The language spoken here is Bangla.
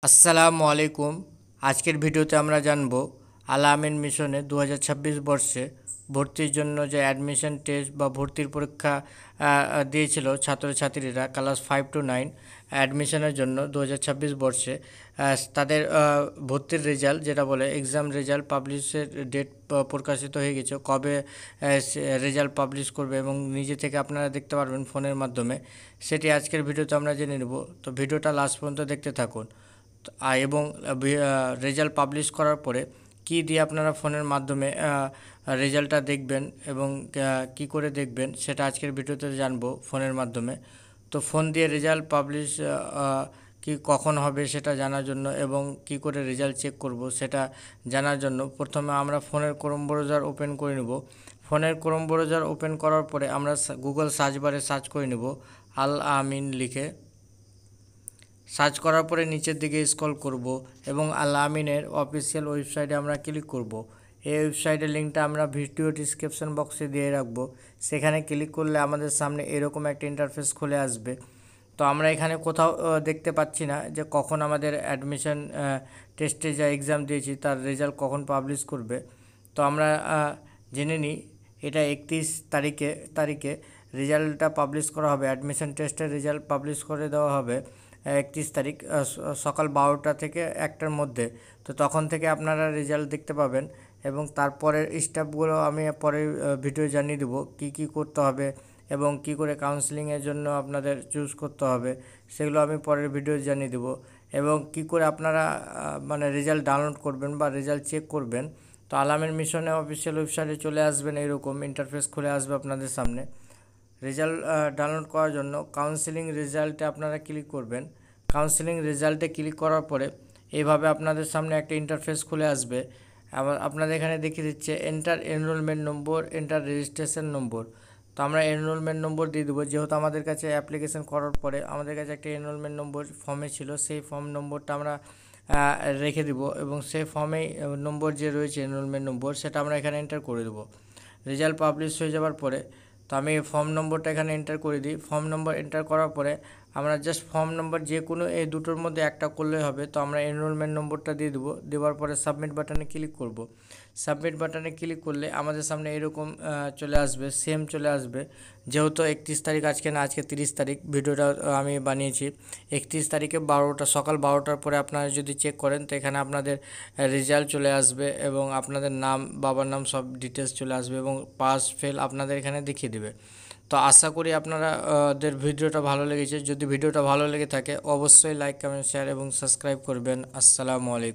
আসসালামু আলাইকুম। আজকের ভিডিওতে আমরা জানব আল আমিন মিশনে 2026 বর্ষে ভর্তির জন্য যে অ্যাডমিশন টেস্ট বা ভর্তির পরীক্ষা দিয়েছিল ছাত্রছাত্রীরা ক্লাস 5 to 9 অ্যাডমিশনের জন্য 2026 বর্ষে তাদের ভর্তির রেজাল্ট যেটা বলে এক্সাম রেজাল্ট পাবলিশের ডেট প্রকাশিত হয়ে গেছে। কবে রেজাল্ট পাবলিশ করবে এবং নিজে থেকে আপনারা দেখতে পারবেন ফোনের মাধ্যমে, সেটি আজকের ভিডিওতে আমরা জেনে নেব। তো ভিডিওটা লাস্ট পর্যন্ত দেখতে থাকুন। এবং রেজাল্ট পাবলিশ করার পরে কি দিয়ে আপনারা ফোনের মাধ্যমে রেজাল্টটা দেখবেন এবং কি করে দেখবেন সেটা আজকের ভিডিওতে জানবো ফোনের মাধ্যমে। তো ফোন দিয়ে রেজাল্ট পাবলিশ কি কখন হবে সেটা জানার জন্য এবং কি করে রেজাল্ট চেক করব সেটা জানার জন্য প্রথমে আমরা ফোনের ক্রোম ব্রাউজার ওপেন করে নেব। ফোনের ক্রোম ব্রাউজার ওপেন করার পরে আমরা গুগল সার্চ বারে সার্চ করে নেব আল আমিন লিখে। সার্চ করার পরে নিচের দিকে স্ক্রল করব এবং আল আমিনের অফিসিয়াল ওয়েবসাইটে আমরা ক্লিক করব। এই ওয়েবসাইটের লিঙ্কটা আমরা ভিডিও ডিসক্রিপশন বক্সে দিয়ে রাখবো। সেখানে ক্লিক করলে আমাদের সামনে এরকম একটা ইন্টারফেস খুলে আসবে। তো আমরা এখানে কোথাও দেখতে পাচ্ছি না যে কখন আমাদের অ্যাডমিশন টেস্টে যা এক্সাম দিয়েছি তার রেজাল্ট কখন পাবলিশ করবে। তো আমরা জেনে নিই, এটা 31 তারিখে রেজাল্টটা পাবলিশ করা হবে। অ্যাডমিশন টেস্টের রেজাল্ট পাবলিশ করে দেওয়া হবে 31 তারিখ সকাল 12টা থেকে 1টার মধ্যে। তো তখন থেকে আপনারা রেজাল্ট দেখতে পাবেন এবং তারপরের স্টেপগুলো আমি পরের ভিডিও জানিয়ে দেবো কী করতে হবে এবং কি করে কাউন্সেলিংয়ের জন্য আপনাদের চুজ করতে হবে, সেগুলো আমি পরের ভিডিও জানিয়ে দেবো। এবং কি করে আপনারা মানে রেজাল্ট ডাউনলোড করবেন বা রেজাল্ট চেক করবেন। তো আল আমিন মিশনে অফিসিয়াল ওয়েবসাইটে চলে আসবেন, এইরকম ইন্টারফেস খুলে আসবে আপনাদের সামনে। রেজাল্ট ডাউনলোড করার জন্য কাউন্সেলিং রেজাল্টে আপনারা ক্লিক করবেন। কাউন্সেলিং রেজাল্টে ক্লিক করার পরে এইভাবে আপনাদের সামনে একটা ইন্টারফেস খুলে আসবে। আবার আপনাদের এখানে দেখিয়ে দিচ্ছে এন্টার এনরোলমেন্ট নম্বর, এন্টার রেজিস্ট্রেশন নম্বর। তো আমরা এনরোলমেন্ট নম্বর দিয়ে দেবো, যেহেতু আমাদের কাছে অ্যাপ্লিকেশন করার পরে আমাদের কাছে একটা এনরোলমেন্ট নম্বর ফর্মে ছিল, সেই ফর্ম নম্বরটা আমরা রেখে দিব এবং সেই ফর্মেই নম্বর যে রয়েছে এনরোলমেন্ট নম্বর সেটা আমরা এখানে এন্টার করে দেবো। রেজাল্ট পাবলিশ হয়ে যাওয়ার পরে তো আমি ফর্ম নম্বরটা এখানে এন্টার করে দিই। ফর্ম নম্বর এন্টার করার পরে আমরা জাস্ট ফর্ম নম্বর যে কোনো এই দুটোর মধ্যে একটা করলেই হবে। তো আমরা এনরোলমেন্ট নম্বরটা দিয়ে দেবো। দেওয়ার পরে সাবমিট বাটনে ক্লিক করব। সাবমিট বাটনে ক্লিক করলে আমাদের সামনে এরকম চলে আসবে, সেম চলে আসবে। যেহেতু 31 তারিখ আজকে না, আজকে 30 তারিখ ভিডিওটা আমি বানিয়েছি। 31 তারিখে সকাল 12টার পরে আপনারা যদি চেক করেন তো এখানে আপনাদের রেজাল্ট চলে আসবে এবং আপনাদের নাম, বাবার নাম সব ডিটেলস চলে আসবে এবং পাস ফেল আপনাদের এখানে দেখিয়ে দেবে। তো আশা করি আপনাদের ভিডিওটা ভালো লেগেছে। যদি ভিডিওটা ভালো লেগে থাকে অবশ্যই লাইক, কমেন্ট, শেয়ার এবং সাবস্ক্রাইব করবেন। আসসালামু আলাইকুম।